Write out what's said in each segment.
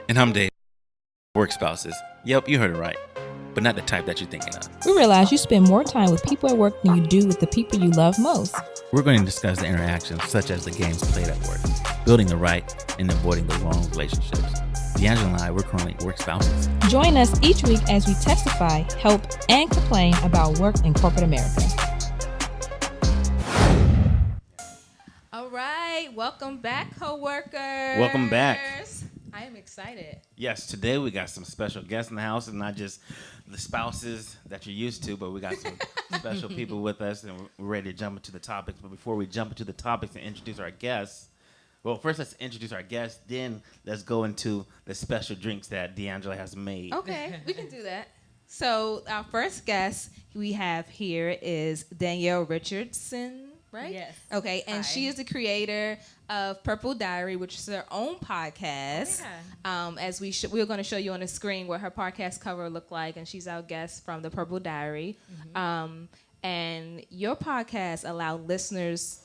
And I'm Dave. Work spouses. Yep, you heard it right. But not the type that you're thinking of. We realize you spend more time with people at work than you do with the people you love most. We're going to discuss the interactions such as the games played at work, building the right and avoiding the wrong relationships. D'Angelo and I, we're currently work spouses. Join us each week as we testify, help, and complain about work in corporate America. All right, welcome back, coworkers. Welcome back. I am excited. Yes, today we got some special guests in the house, and not just the spouses that you're used to, but we got some special people with us, and we're ready to jump into the topics. But before we jump into the topics and introduce our guests, well, first let's introduce our guests, then let's go into the special drinks that D'Angelo has made. Okay, we can do that. So our first guest we have here is Danielle Richardson, right? Yes. Okay, and Hi. she is the creator of Purple Diary, which is her own podcast. As we're going to show you on the screen what her podcast cover looked like, and she's our guest from the Purple Diary. And your podcast allow listeners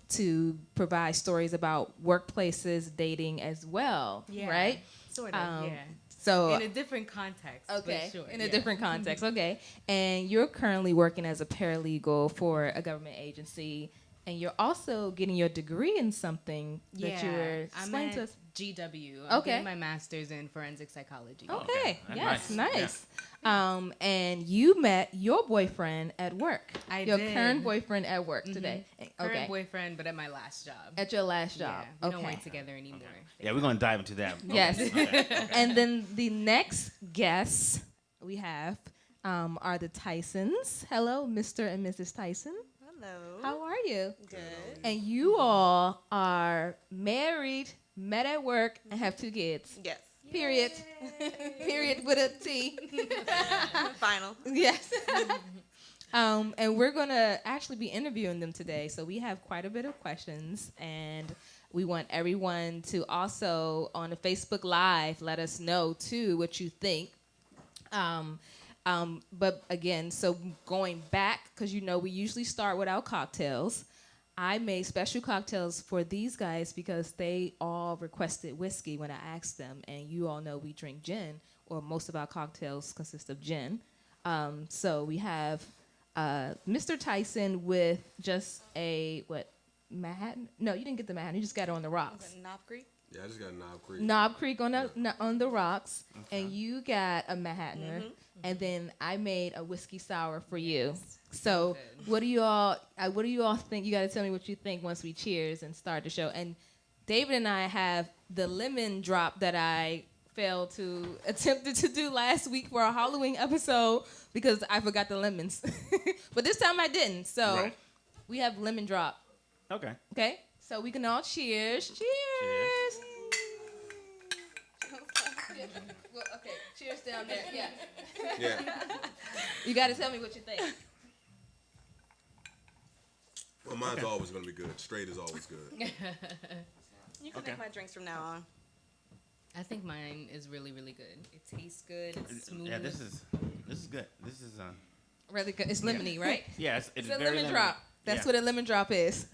to provide stories about workplaces, dating as well, right? Sort of, yeah. So in a different context. okay, but sure, in a different context, okay. And you're currently working as a paralegal for a government agency, and you're also getting your degree in something that you were explaining to us. GW. I'm Okay. getting my master's in forensic psychology. Okay, That's yes, nice. nice. And you met your boyfriend at work. I your did. current boyfriend at work today. Current Okay, boyfriend, but at my last job. at your last job. Yeah, we okay. don't work together anymore. Yeah, we're going to dive into that. Yes. Okay. And then the next guests we have are the Tysons. Hello, Mr. and Mrs. Tyson. Hello. How are you? Good. And you all are married, met at work, and have 2 kids. Yes. Period. Period with a T. Final. Yes. And we're going to actually be interviewing them today. So we have quite a bit of questions, and we want everyone to also, on the Facebook Live, let us know, too, what you think. But again, so going back, because we usually start with our cocktails. I made special cocktails for these guys because they all requested whiskey when I asked them. And you all know we drink gin, or most of our cocktails consist of gin. So we have Mr. Tyson with just a, Manhattan? No, you didn't get the Manhattan. You just got it on the rocks. Knob Creek? Yeah, I just got Knob Creek. Knob Creek on the rocks, and you got a Manhattaner, and then I made a whiskey sour for you. So what do you all think? You got to tell me what you think once we cheers and start the show. And David and I have the lemon drop that I failed to attempted to do last week for our Halloween episode because I forgot the lemons, but this time I didn't. So we have lemon drop. Okay. Okay, so we can all cheers. Cheers. Well, okay, cheers down there. Yeah. Yeah. You got to tell me what you think. Well, mine's always going to be good. Straight is always good. You can make my drinks from now on. I think mine is really, really good. It tastes good. It's smooth. Yeah, this is good. This is Really good. It's lemony, right? yeah, it's It's a very lemon drop. That's yeah. what a lemon drop is.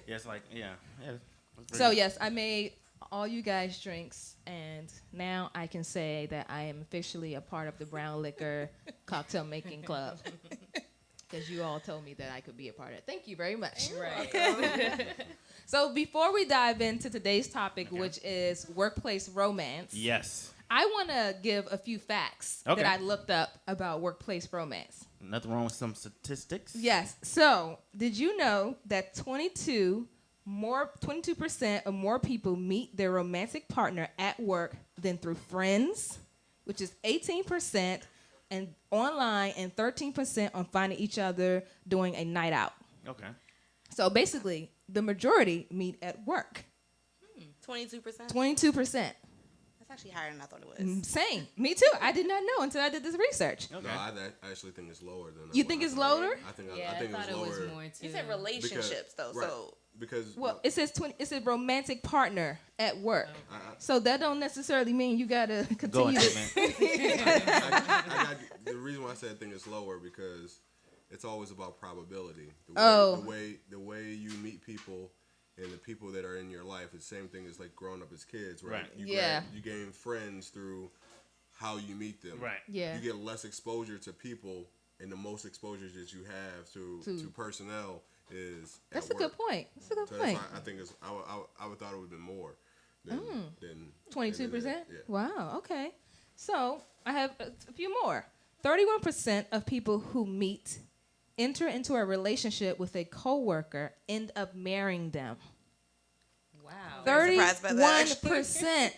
Yeah, it's like yeah. It's So very yes, I made all you guys drinks, and now I can say that I am officially a part of the Brown Liquor Cocktail Making Club. Because you all told me that I could be a part of it. Thank you very much. Right. So before we dive into today's topic, which is workplace romance, Yes. I want to give a few facts Okay. that I looked up about workplace romance. Nothing wrong with some statistics. Yes. So did you know that 22% or more people meet their romantic partner at work than through friends, which is 18%, and online, and 13% on finding each other during a night out. Okay. So basically, the majority meet at work. 22%? 22%. That's actually higher than I thought it was. Same. Me too. I did not know until I did this research. Okay. No, I actually think it's lower than. You what think I it's thought. lower? I think Yeah, I think thought it was lower. more too. You said relationships, though, right. so... Because Well, it says it says romantic partner at work. So that don't necessarily mean you gotta Go continue. ahead, man. I got the reason why I said I think it's lower because it's always about probability. The way, Oh. the way you meet people and the people that are in your life. It's the same thing as like growing up as kids, right? Right. You gain friends through how you meet them. Right. Yeah. You get less exposure to people, and the most exposures that you have to personnel is That's at a good work. point. That's a good So point. that's why I think I would thought it would have been more than 22%? Yeah. Wow, okay. So I have a few more. 31% of people who enter into a relationship with a coworker end up marrying them. Wow. Very surprised by that, actually. 31%.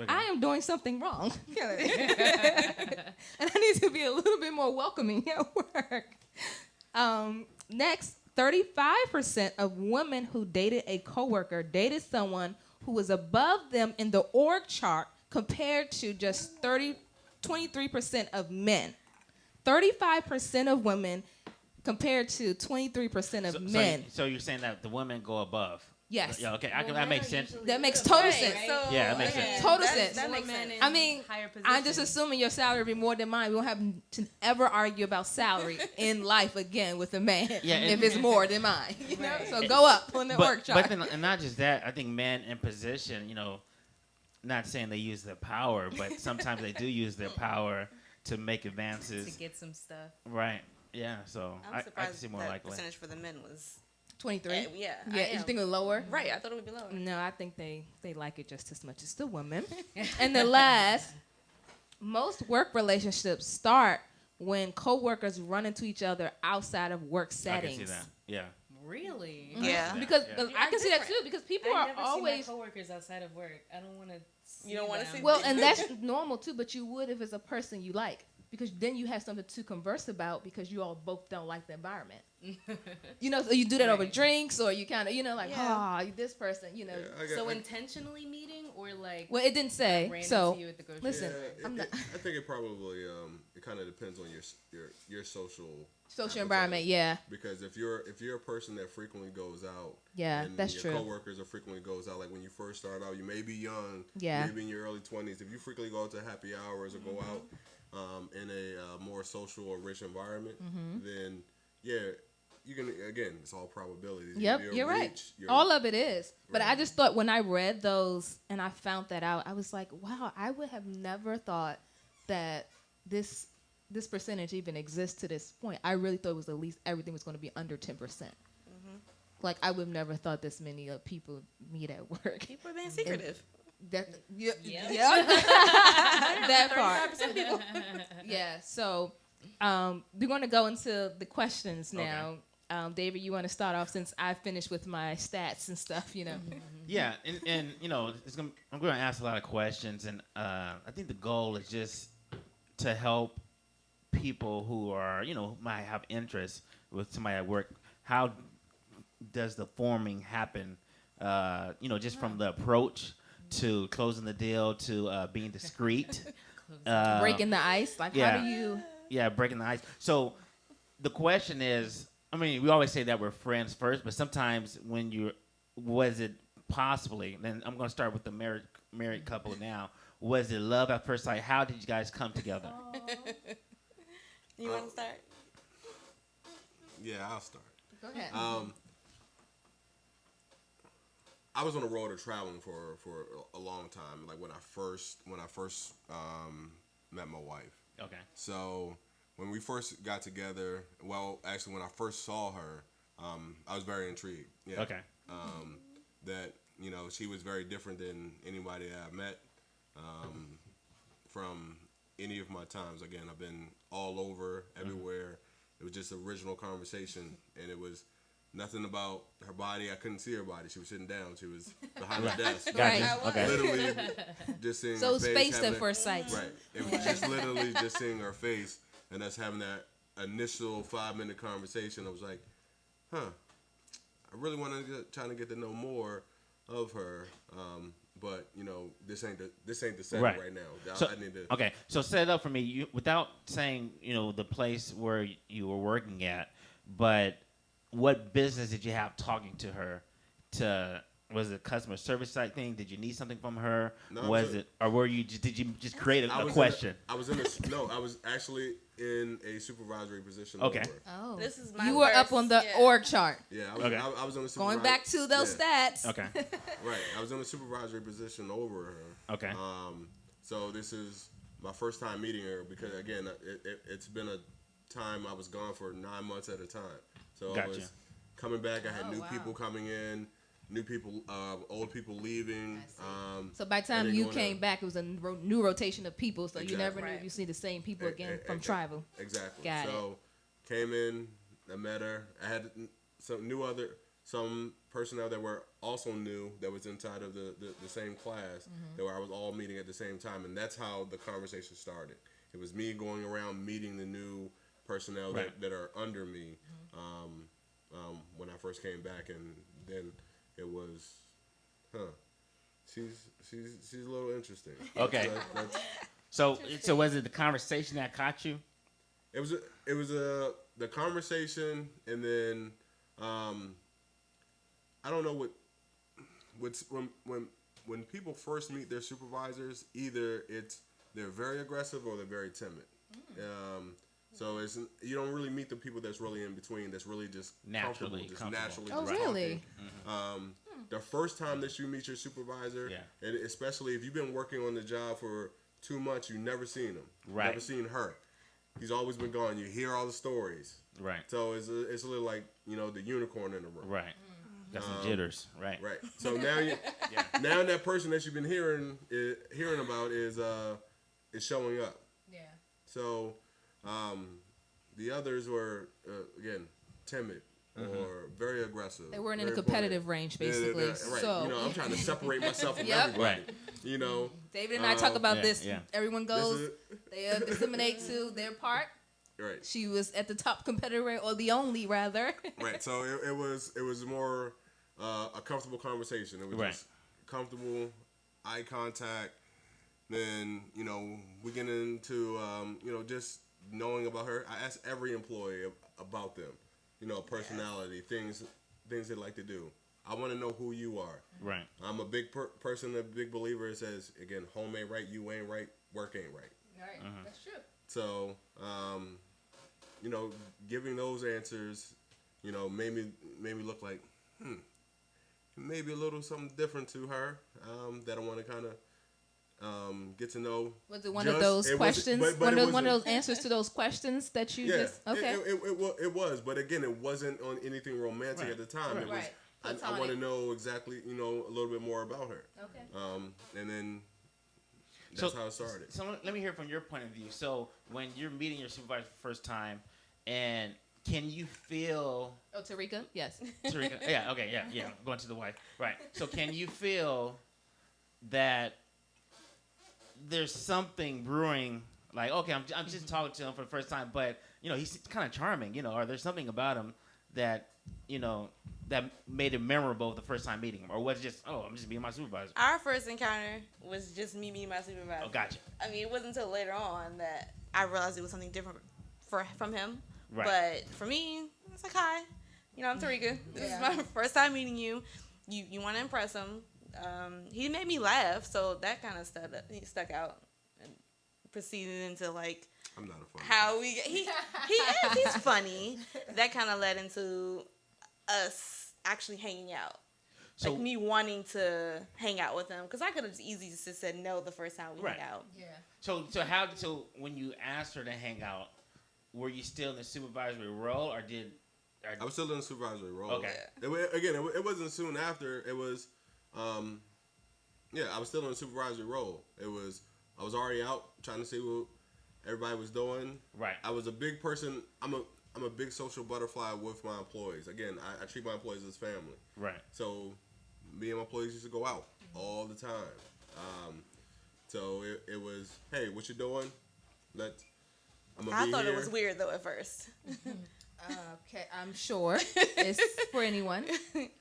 Okay. I am doing something wrong. And I need to be a little bit more welcoming at work. Next, 35% of women who dated a coworker dated someone who was above them in the org chart compared to just 23% of men. 35% of women compared to 23% of men. So you're saying that the women go above? Yes. Yeah. Okay. That makes sense. That makes total sense. So, Yeah, that makes sense. Total sense. That makes Women sense. in I mean, higher I'm just positions. assuming your salary will be more than mine. We won't have to ever argue about salary in life again with a man Yeah, if and- it's more than mine. You know? Right. So go up on the work chart. But then, and not just that, I think men in position, not saying they use their power, but sometimes they do use their power to make advances. to get some stuff. Right. Yeah. So I'm I surprised can see more that likely. percentage for the men was 23. yeah. Yeah, I you am. think it was lower? Right, I thought it would be lower. No, I think they like it just as much as the women. And the last, most work relationships start when coworkers run into each other outside of work I settings. can see that. Yeah. Really? Yeah. Because Yeah. I can see that too. Because people I are never always see my coworkers outside of work. I don't want to. You don't wanna see well, and that's normal too. But you would if it's a person you like, because then you have something to converse about because you all both don't like the environment. So you do that over Right. drinks, or you kind of like, Yeah. this person, So intentionally meeting or like Well, it didn't say. ran So into you at the grocery listen, store? I'm not I think it probably it kind of depends on your social social appetite. environment. Yeah, Because if you're a person that frequently goes out, Yeah, and that's your true. coworkers are frequently goes out, like when you first start out, you may be young, Yeah. maybe in your early 20s. If you frequently go to happy hours or go out in a more social or rich environment, then you can it's all probabilities. Yep, Your you're right. reach, your- All of it is. But I Right. just thought when I read those and I found that out, I was like, wow, I would have never thought that this percentage even exists to this point. I really thought it was at least everything was going to be under 10%. Like I would have never thought this many people meet at work. People are being secretive. That yeah, Yep. yeah. that part. 35% people. Yeah. So we're going to go into the questions now. David, you want to start off since I finished with my stats and stuff, Yeah, and I'm going to ask a lot of questions, and I think the goal is just to help people who are, might have interest with somebody at work. How does the forming happen? Just from the approach to closing the deal to being discreet. Breaking the ice. Like, yeah. how do you? Yeah, breaking the ice. So the question is, we always say that we're friends first, but sometimes when was it possibly, then I'm going to start with the married couple now. Was it love at first sight? How did you guys come together? You want to start? Yeah, I'll start. Go ahead. I was on the road of traveling for a long time. Like when I first met my wife. Okay. So when we first got together, well, actually when I first saw her, I was very intrigued. Yeah. Okay. That she was very different than anybody that I met from any of my times. Again, I've been all over, everywhere. It was just original conversation, and it was nothing about her body. I couldn't see her body. She was sitting down. She was behind the desk. Right. Gotcha. Okay. Literally just seeing So her it was face. faced having at first sight. Right. It was just literally just seeing her face and us having that initial 5-minute conversation. I was like, I really want to trying to get to know more of her. But this ain't the setting Right. right now. So, I need to. okay, so set it up for me. Without saying, the place where you were working at, but what business did you have talking to her to Was it a customer service type thing? Did you need something from her? No, was it, or were you? Did you just create a question? I was in a no. I was actually in a supervisory position. Okay. Over. Oh, This is my you were up first- on the yeah. org chart. Yeah, I was, Okay. I was on the supervisor. Going back to those stats. Okay. Right, I was in a supervisory position over her. Okay. So this is my first time meeting her because again, it's been a time I was gone for 9 months at a time. So Gotcha. I was coming back. I had Oh, new wow. people coming in, new people, old people leaving. So by the and time then you going came to- back, it was a new rotation of people. So you never Exactly. knew if you see the same people again from E- tribal. Exactly. Got it. So came in, I met her. I had some personnel that were also new that was inside of the same class that were I was all meeting at the same time, and that's how the conversation started. It was me going around meeting the new personnel Right. that are under me when I first came back, and then it was, she's a little interesting. Okay. That's- So was it the conversation that caught you? It was the conversation, and then I don't know what's when people first meet their supervisors, either they're very aggressive or they're very timid. So you don't really meet the people that's really in between. That's really just Naturally comfortable, comfortable. just naturally. Oh, just really? talking. The first time that you meet your supervisor, Yeah. and especially if you've been working on the job for 2 months, you've never seen him, Right. never seen her. He's always been gone. You hear all the stories. Right. So it's a little like, the unicorn in the room. Right. Got some jitters. Right. Right. So now now that person that you've been hearing about is showing up. Yeah. So the others were again timid or very aggressive. They weren't in a very competitive bullish. range, Yeah, basically. right. So I'm trying to separate myself from Yep. everybody. Right. David and I talk about Yeah, this. yeah. Everyone This goes. is They disseminate to their part. right. She was at the top competitor, or the only rather. Right. So it was more a comfortable conversation. It was Right. just comfortable, eye contact. Then we get into just knowing about her. I asked every employee about them. Personality, things they like to do. I want to know who you are. Right. I'm a big person, a big believer. It says again, home ain't right, you ain't right, work ain't right. Right. That's true. So, giving those answers, made me look like, maybe a little something different to her that I want to kind of get to know. Was it one of those questions? One of those answers to those questions that you just okay? It was, but again, it wasn't on anything romantic Right. at the time. Right. It was. Right. I Platonic. want to know exactly, a little bit more about her. Okay. And then that's how it started. So let me hear from your point of view. So when you're meeting your supervisor for the first time, and can you feel Oh, Tarika? Yes. Tarika? Yeah. Okay. Yeah. Going to the wife. Right. So can you feel that there's something brewing? Like, okay, I'm just talking to him for the first time, but he's kind of charming. Or there's something about him that that made it memorable the first time meeting him, or was it just I'm just meeting my supervisor? Our first encounter was just me meeting my supervisor. Oh, gotcha. I mean, it wasn't until later on that I realized it was something different from him. Right. But for me, it's like, hi, I'm Tarika. This is my first time meeting you. You want to impress him. He made me laugh, so that kind of stuck out. And proceeded into like I'm not a fan. how he's funny. That kind of led into us actually hanging out. So Like me wanting to hang out with him, because I could have easily just said no the first time we Right. hung out. Yeah. So when you asked her to hang out, were you still in the supervisory role, or I was still in the supervisory role. Okay. It wasn't soon after. It was, I was still in the supervisory role. I was already out trying to see what everybody was doing. Right. I was a big person. I'm a big social butterfly with my employees. Again, I treat my employees as family. Right. So me and my employees used to go out all the time. So it was, hey, what you doing? I thought it was weird though at first. Okay, I'm sure it's for anyone.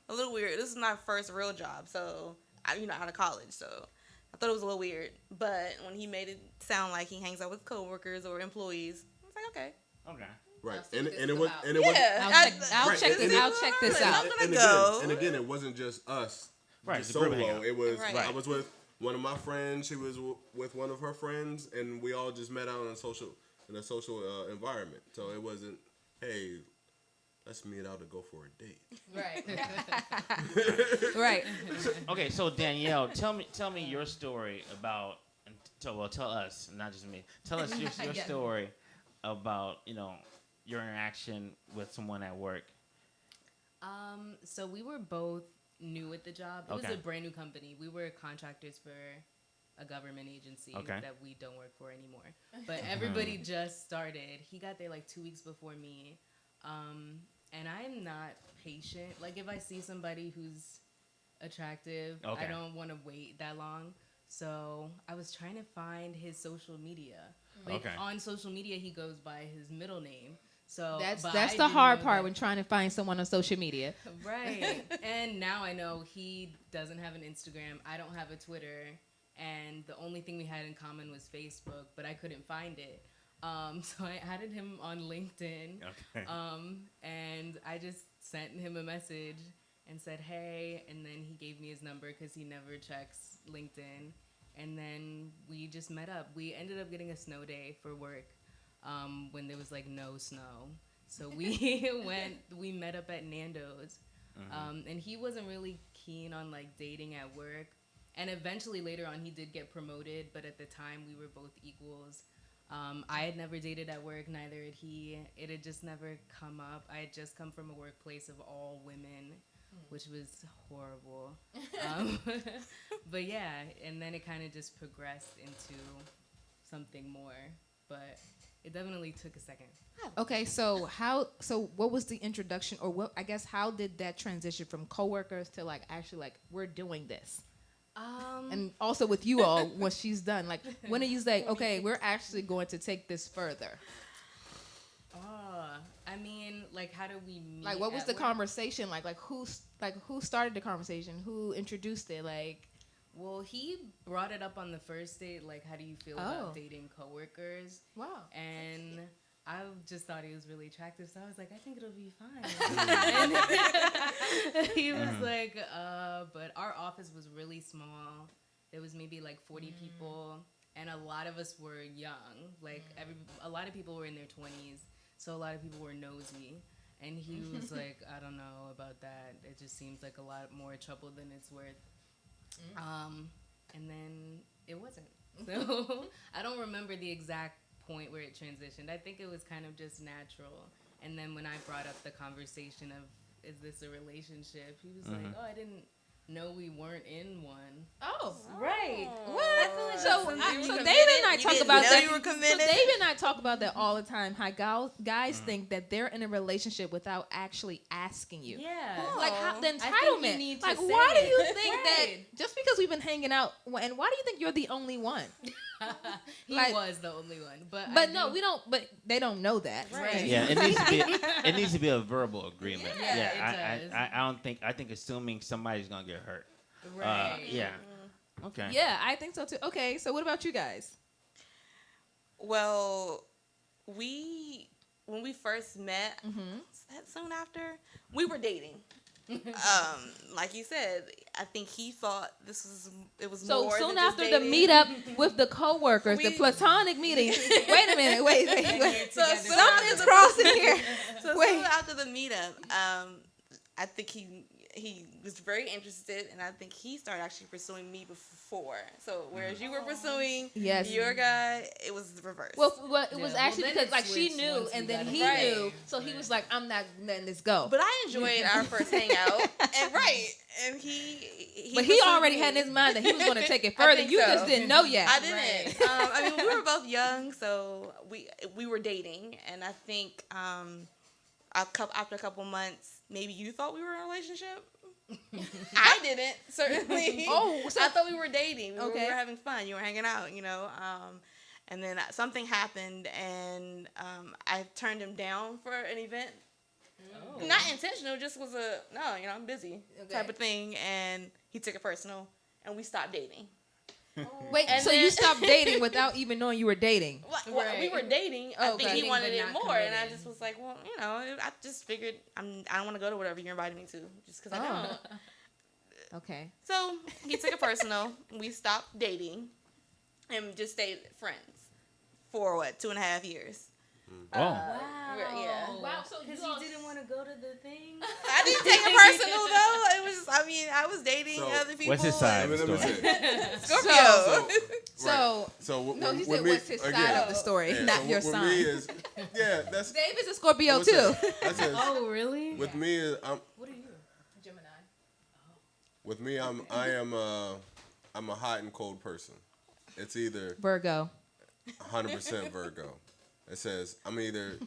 A little weird. This is my first real job, so out of college, so I thought it was a little weird. But when he made it sound like he hangs out with coworkers or employees, I was like, okay. Okay. Right, I'll see and what this it is was, about. and it was, Yeah, I'll check Right, this. and it- I'll check this I'm out. gonna and go. again, it wasn't just us Right, just it's a group solo. hangout. It was Right. I was with one of my friends. She was with one of her friends, and we all just met out in a social environment. So it wasn't, hey, let's meet out to go for a date. Right. Right. Okay, so Danielle, tell me your story about. Tell us, not just me. Tell us your Yeah. story about your interaction with someone at work. So we were both new at the job. It Okay. was a brand new company. We were contractors for a government agency Okay. that we don't work for anymore. But everybody just started. He got there like 2 weeks before me. And I'm not patient. Like if I see somebody who's attractive, Okay. I don't want to wait that long. So I was trying to find his social media. Like Okay. on social media, he goes by his middle name. So That's but that's I the didn't hard know part that- when trying to find someone on social media. Right. And now I know he doesn't have an Instagram. I don't have a Twitter. And the only thing we had in common was Facebook, but I couldn't find it. So I added him on LinkedIn. Okay. And I just sent him a message and said, hey. And then he gave me his number because he never checks LinkedIn. And then we just met up. We ended up getting a snow day for work when there was like no snow. So we met up at Nando's. And he wasn't really keen on like dating at work. And eventually later on he did get promoted, but at the time we were both equals. I had never dated at work, neither had he. It had just never come up. I had just come from a workplace of all women, which was horrible. But yeah, and then it kind of just progressed into something more. But it definitely took a second. Okay, so what was the introduction, or what, I guess, how did that transition from coworkers to like actually like we're doing this? And also with you all, what she's done, like when are you like, okay, we're actually going to take this further? I mean, like, how do we meet? Like, what was at the work? conversation like? Who started the conversation? Who introduced it? Like, Well, he brought it up on the first date, like, how do you feel Oh. about dating coworkers? wow. And I just thought he was really attractive, so I was like, I think it'll be fine. And he was like, but our office was really small. There was maybe like 40 people, and a lot of us were young. Like a lot of people were in their 20s, so a lot of people were nosy. And he was like, I don't know about that. It just seems like a lot more trouble than it's worth. And then it wasn't. So I don't remember the exact point where it transitioned. I think it was kind of just natural. And then when I brought up the conversation of, is this a relationship? He was like, oh, I didn't know we weren't in one. Oh, Right. what? So David and I You talk didn't about know that. you were So committed? David and I talk about that all the time. How guys think that they're in a relationship without actually asking you. Yeah. Like how, the I think you entitlement. need to Like, say why do it. you think Right. that just because we've been hanging out, and why do you think you're the only one? He Like- was the only one. But But no, we don't. But they don't know that. Right. Yeah, it needs to be a verbal agreement. Yeah, it does. I don't think assuming somebody's gonna get hurt. Right. Yeah. Okay. Yeah, I think so too. Okay, so what about you guys? Well, when we first met, was that soon after? We were dating. Like you said, I think he thought it was So more soon than just after the dating. meetup with the coworkers, the We- platonic meeting. Wait a minute. Wait. So Together. Something's crossing here. So Wait. soon after the meetup, I think he was very interested, and I think he started actually pursuing me before. So whereas you were pursuing Yes. your guy, it was the reverse. Well, it Yeah, was well, actually then because it like she switched knew, once and we then got he together. knew, so he was like, "I'm not letting this go." but I enjoyed our first hangout, and and he But he pursued already me. had in his mind that he was going to take it I further. think You so. just didn't know yet. I didn't. Right. I mean, we were both young, so we were dating, and I think after a couple months, maybe you thought we were in a relationship. I didn't, certainly. Oh, so- I thought we were dating. We Okay. were having fun. You were hanging out, and then something happened, and I turned him down for an event. Oh. Not intentional, just was I'm busy type Okay. of thing, and he took it personal, and we stopped dating. Wait, And so then- you stopped dating without even knowing you were dating? Well, we Right. were dating. I think Okay. he Dating, wanted but it not more, and I committed. just was like, well, I just figured I don't want to go to whatever you invited me to, just because I don't. Okay. So he took it personal. We stopped dating and just stayed friends for what, 2.5 years. Oh. Yeah. Wow, so Because you all- you didn't want to go to the thing. I didn't take it personal though. It was just, I mean, I was dating So, other people. What's his side Let of me the story? say. Scorpio. So, So no, he with said me, what's his side again, of the story, yeah, not so your with sign. me is, yeah, that's. Dave is a Scorpio I would too. say- I said, Oh, really? with me is What are you? Gemini. with me I'm a hot and cold person. It's either Virgo. 100% Virgo. It says I'm either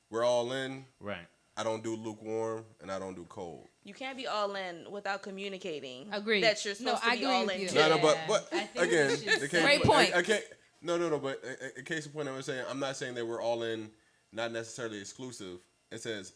we're all in. Right. I don't do lukewarm and I don't do cold. You can't be all in without communicating. Agreed. That you're No, supposed to I be agree all with in you. too. No, Yeah, but I think again, we should the say- Great point. I can't. No. But a case in point, I was saying I'm not saying that we're all in, not necessarily exclusive. It says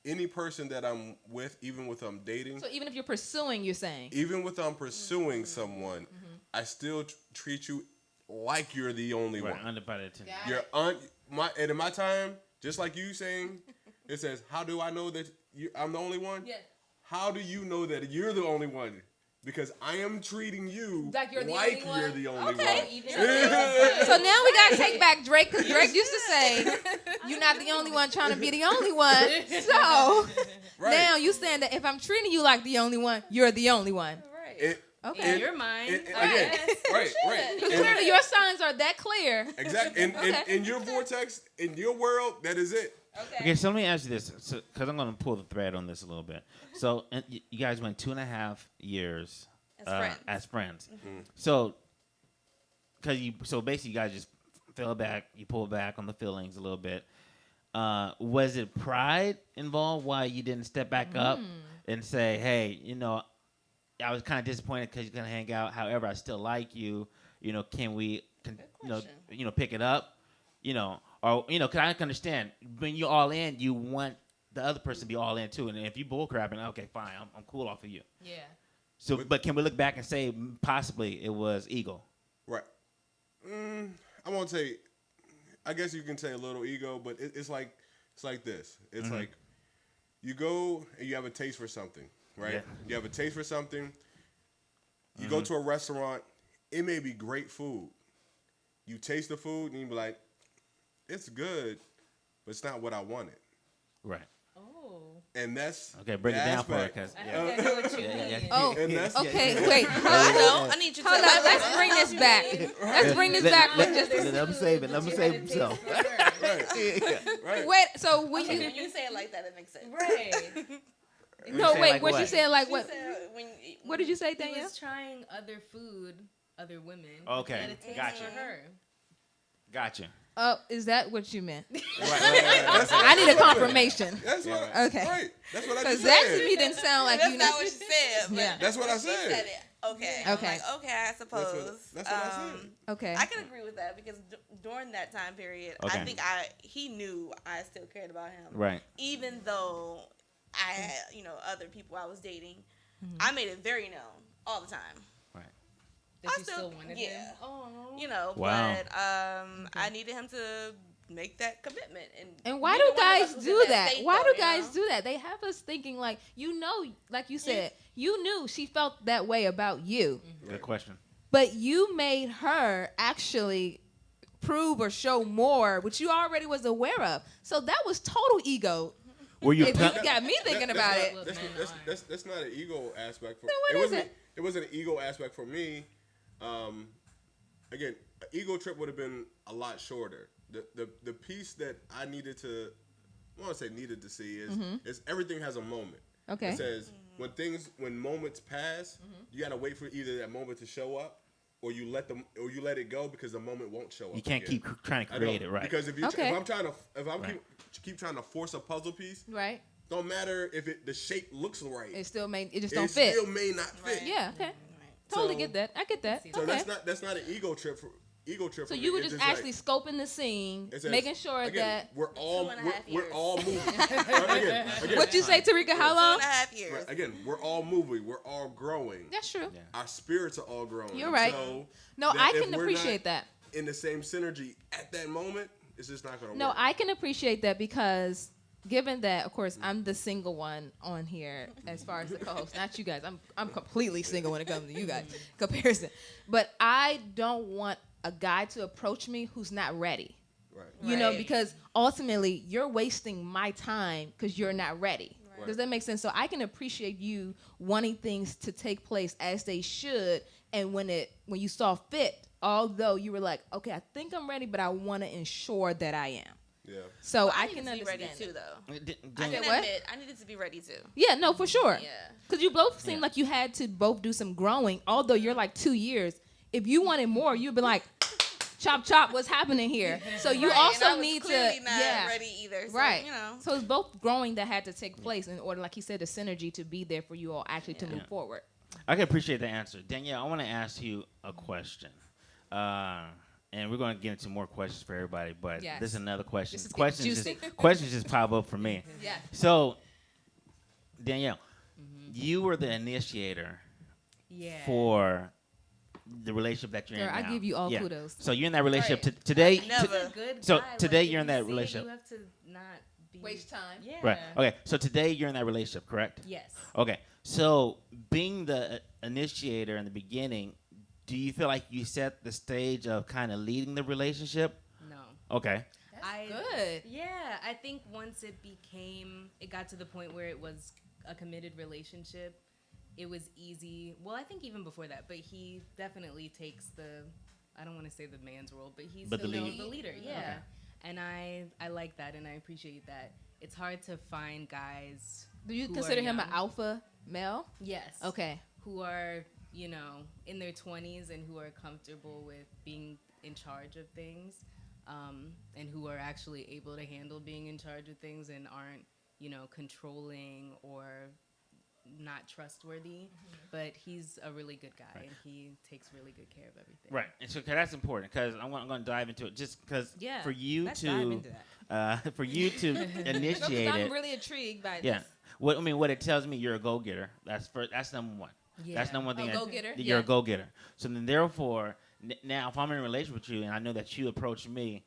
any person that I'm with, even with I'm dating, So even if you're pursuing, you're saying. even with I'm pursuing someone, I still treat you like you're the only Right. one. Undivided attention. You're and in my time, just like you saying, it says, how do I know that I'm the only one? Yeah. How do you know that you're the only one? Because I am treating you Like you're the like only one? you're the only Okay. one. Even So now we gotta take back Drake, because Drake used to say, "You're not the only one trying to be the only one." So Right. now you saying that if I'm treating you like the only one, you're the only one. Right. It- Okay. In your mind. again, right. Because And- clearly your signs are that clear. Exactly. In your vortex, in your world, that is it. Okay, so let me ask you this, because I'm going to pull the thread on this a little bit. So you guys went 2.5 years As friends. as friends. So, so basically you guys just fell back, you pulled back on the feelings a little bit. Was it pride involved why you didn't step back up and say, hey, I was kind of disappointed because you're going to hang out. However, I still like you. Can we, pick it up? Or, because I can understand when you're all in, you want the other person to be all in too. And if you bull crapping, okay, fine, I'm cool off of you. Yeah. So, but can we look back and say possibly it was ego? Right. I won't say. I guess you can say a little ego, but it's like this. It's like you go and you have a taste for something, right? Yeah. You have a taste for something. You go to a restaurant. It may be great food. You taste the food and you be like, it's good, but it's not what I wanted. Right. Oh. And that's Okay, break it the down for her. aspect. 'Cause, I yeah. think I know what you Yeah. mean. Oh, And that's okay, wait. I know. I need you to Hold on, elaborate. let's bring this back. Let's bring this back. Let him save it. Let him save himself. Right. Wait, so when Okay, you when you say it like that, it makes sense. Right. no say wait, like what you what? said like She what? said What did you say, He Danielle? was trying other food, other women. Okay, Had a taste gotcha. for her. Gotcha. Oh, is that what you meant? That's I need a confirmation. That's what. Okay. Right. That's what I Because just that to said. me didn't sound like That's you. not what she said. But Yeah. That's what I she said said. it. Okay. I'm Okay. like, okay, I suppose. That's what I said. Okay. I can agree with that because during that time period, Okay. I think he knew I still cared about him. Right. Even though I had, other people I was dating, I made it very known all the time. That I you still- still wanted yeah. him. Oh. Wow. But I needed him to make that commitment. And why neither do one of guys us was do in that? state, Why though, do you guys know? do that? They have us thinking like like you said, you knew she felt that way about you, Good question. but you made her actually prove or show more, which you already was aware of. So that was total ego. Were you? If pl- you got me thinking about it. What That's, men that's, are. that's not an ego aspect. For, Then what it is wasn't. it? It wasn't an ego aspect for me. Again, an ego trip would have been a lot shorter. The piece that I needed to, I want to say needed to see is everything has a moment. Okay. It says when moments pass, you gotta wait for either that moment to show up, or you let it go because the moment won't show up. You can't again. keep trying to I know, create it, right? Because if Okay. if I'm Right. keep trying to force a puzzle piece, Right. don't matter if the shape looks right. It just It don't fit. still may not fit. Right. Yeah. Okay. Right. Totally So- get that. I get that. So Okay. that's not an ego trip for So for me. you were It's just like- actually scoping the scene, it says- making sure again, that. we're all 2.5 we're years. all moving. again, What you say, Tarika? How long? 2.5 years. right, again, we're all moving. We're all growing. That's true. Yeah. Our spirits are all growing. You're right. So No, that I if can we're appreciate not that. in the same synergy at that moment, it's just not gonna No, work. I can appreciate that because given that, of course, I'm the single one on here as far as the co-host, not you guys. I'm completely single when it comes to you guys comparison. But I don't want a guy to approach me who's not ready. Right. You know, Right. because ultimately you're wasting my time because you're not ready. Right. Does that make sense? So I can appreciate you wanting things to take place as they should, and when you saw fit, although you were like, okay, I think I'm ready, but I want to ensure that I am. Yeah. So Well, I needed can to be understand ready too, it. though. I I said can what? admit, I needed to be ready too. Yeah, no, for sure. Yeah. Because you both seem Yeah. like you had to both do some growing, although you're like 2 years. If you wanted more, you'd be like, chop, chop, what's happening here? So you Right, and I also was need to, clearly not yeah. ready either. So, Right. You know. So it's both growing that had to take place in order, like he said, the synergy to be there for you all actually to Yeah. move Yeah. forward. I can appreciate the answer. Danielle, I want to ask you a question. And we're going to get into more questions for everybody, but Yes. this is another question. This is Questions getting questions just pop up for me. Yeah. So, Danielle, you were the initiator Yeah. for the relationship that you're Girl, in I now. give you all kudos. So you're in that relationship Right. today. Never. He's a good So guy. today like, you're if in that you see it, relationship. You have to not be Waste time. Yeah. Right. Okay. So today you're in that relationship, correct? Yes. Okay. So being the initiator in the beginning, do you feel like you set the stage of kind of leading the relationship? No. Okay. That's I- good. Yeah, I think once it got to the point where it was a committed relationship, it was easy. Well, I think even before that, but he definitely takes I don't want to say the man's role, but he's But the still lead. the leader. Yeah. Okay. And I like that, and I appreciate that. It's hard to find guys. Do you who consider are him an young. alpha male? Yes. Okay. Who are, in their 20s and who are comfortable with being in charge of things, and who are actually able to handle being in charge of things and aren't, controlling or not trustworthy. But he's a really good guy, Right. and he takes really good care of everything. Right. And so 'cause that's important because I'm going to dive into it just because Yeah. for you Let's dive to into that. for you to initiate I'm it. really intrigued by Yeah. this. What it tells me, you're a go-getter. That's number one. Yeah. That's number one thing. A go-getter? You're a Yeah. go-getter. So then, therefore, now if I'm in a relationship with you and I know that you approach me,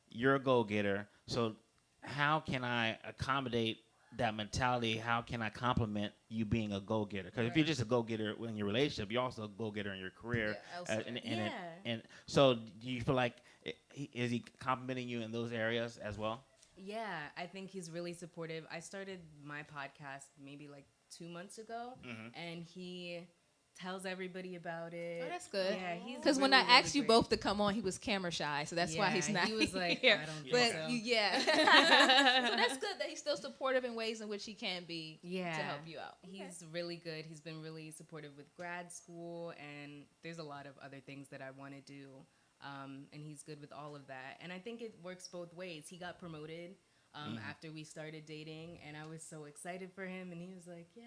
you're a go-getter. So how can I accommodate that mentality? How can I compliment you being a go-getter? Because if you're just a go-getter in your relationship, you're also a go-getter in your career. Yeah, elsewhere. And so do you feel like is he complimenting you in those areas as well? Yeah, I think he's really supportive. I started my podcast maybe like 2 months ago, and he tells everybody about it. Oh, that's good. Yeah, he's Because when I really, asked really you great. both to come on, he was camera shy, so that's why he's Yeah, not he was like, here. I don't think but so. yeah, so that's good that he's still supportive in ways in which he can be Yeah, to help you out. He's really good. He's been really supportive with grad school, and there's a lot of other things that I want to do. And he's good with all of that. And I think it works both ways. He got promoted after we started dating, and I was so excited for him. And he was like, "Yeah,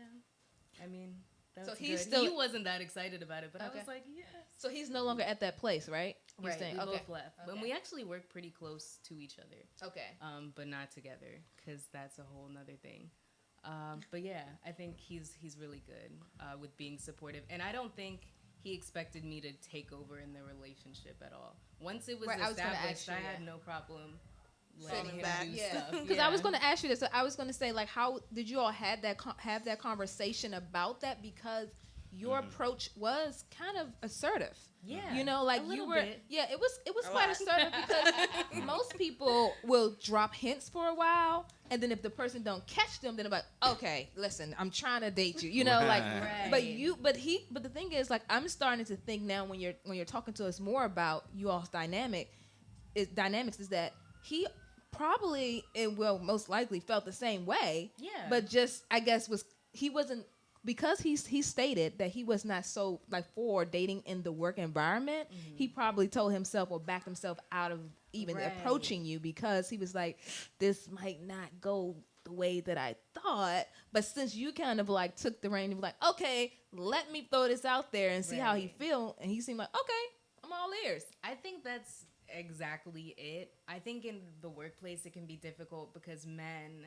I mean, that's So he's good." still- He wasn't that excited about it, but I Okay. was like, "Yes." So he's no longer at that place, right? You're Right, saying- we okay. both left, but Okay. we actually work pretty close to each other. Okay. But not together because that's a whole nother thing. But yeah, I think he's really good with being supportive, and I don't think he expected me to take over in the relationship at all. Once it was Right, I was gonna established, ask I you, had yeah. no problem letting Falling him back. do Yeah, stuff. because I was going to ask you this. I was going to say, like, how did you all have that conversation about that? Because your approach was kind of assertive. Yeah, You know, like a you little were. bit. Yeah, it was A quite lot. assertive because most people will drop hints for a while, and then if the person don't catch them, then they're like, okay, listen, I'm trying to date you. You know, like, Right. but the thing is, like, I'm starting to think now when you're talking to us more about you all's dynamics is that he probably and will most likely felt the same way. Yeah. But just I guess he wasn't because he stated that he was not so like for dating in the work environment. He probably told himself or backed himself out of even Right. approaching you because he was like, this might not go the way that I thought. But since you kind of like took the reign and were like, okay, let me throw this out there and see how he Right. feel, and he seemed like, okay, I'm all ears. I think that's exactly it. I think in the workplace it can be difficult because men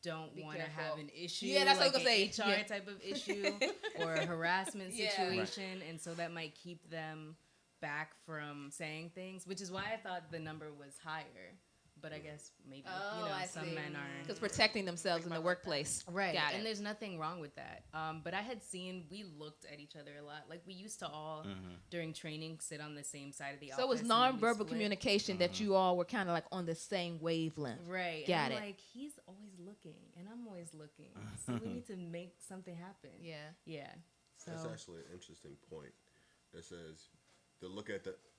don't Be want to careful. have an issue, Yeah, that's what like I an was gonna say. HR type of issue or a harassment Yeah. situation, and so that might keep them back from saying things, which is why I thought the number was higher. but I guess maybe I some see. men are Because protecting themselves in the workplace. right. Got And it. there's nothing wrong with that. But I had seen we looked at each other a lot. Like we used to all during training sit on the same side of the So it was office. and we nonverbal split. communication that you all were kind of like on the same wavelength. Right. Got and it. I'm like, he's always looking and I'm always looking. So we need to make something happen. Yeah. Yeah. So That's actually an interesting point. That says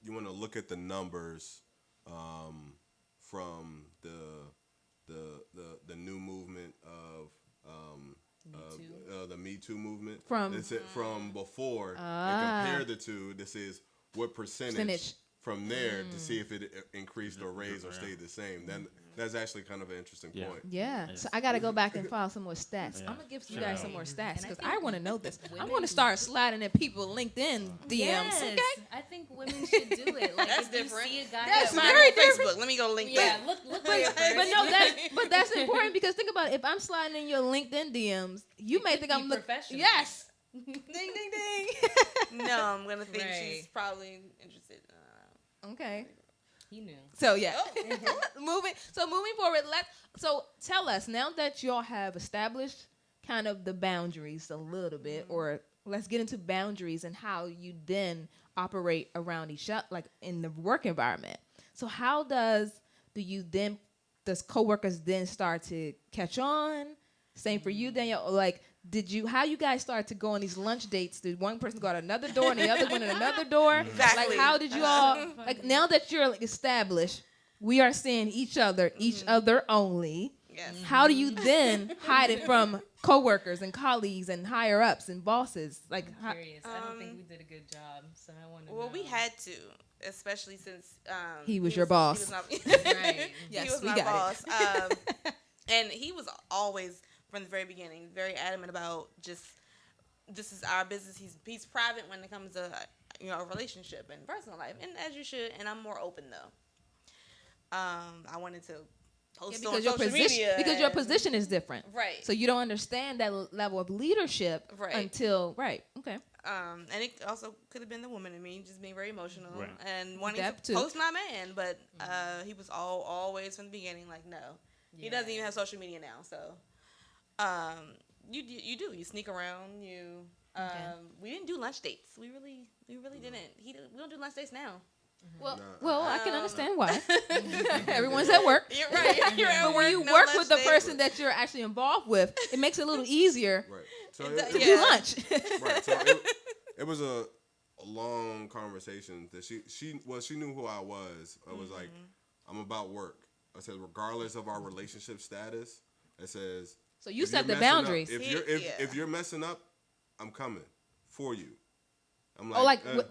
you want to look at the numbers from the new movement of the Me Too movement. From- It's from before Ah. and compare the two. This is what percentage from there to see if it increased or raised or stayed the same. Then that's actually kind of an interesting Yeah. point. Yeah. Yes. So I got to go back and file some more stats. Yeah. I'm going to give you Sure. guys some more stats And I because think I want to know this. I'm women- going to start sliding in people LinkedIn DMs. yes, Okay. I think women should do it. Like That's if you different. see a guy That's Mine very on Facebook. Let me go link yeah, that. look there first. But no, that's important because think about it. If I'm sliding in your LinkedIn DMs, you may could think be I'm looking. professional. Yes. Ding ding ding. No, I'm gonna think Right. she's probably interested. Okay. He knew. So yeah, moving forward. So tell us now that y'all have established kind of the boundaries a little bit, or let's get into boundaries and how you then operate around each other, like in the work environment. So how does coworkers then start to catch on? Same for you, Danielle. Like, how you guys start to go on these lunch dates? Did one person go out another door and the other one in another door? Exactly. Like, how did you all, like, now that you're like, established, we are seeing each other only. Yes. How do you then hide it from coworkers and colleagues and higher ups and bosses? Like, I'm curious. I don't think we did a good job, so I want to Well, know. we had to, especially since He was your boss. He was not, Right. Yes, he was we my got boss. And he was always, from the very beginning, very adamant about just, this is our business. He's private when it comes to a relationship and personal life, and as you should. And I'm more open though. I wanted to post on social media because your and- position is different, right. so you don't understand that level of leadership Right. until okay. And it also could have been the woman in me, just being very emotional Right. and wanting That to too. post my man. But he was always from the beginning like, no. He doesn't even have social media now. So you sneak around. We didn't do lunch dates. We really didn't. We don't do lunch dates now. Well, I can understand why. Everyone's at work. You're right. You're at But when work, you no work lunch with the dates. person that you're actually involved with, it makes it a little easier Right. So It it, does- to it- do Yeah. lunch. right. So it was a long conversation that she knew who I was. I was like, I'm about work. I said, regardless of our relationship status, it says. So you if set you're the messing up- boundaries. if you're messing up, I'm coming for you. I'm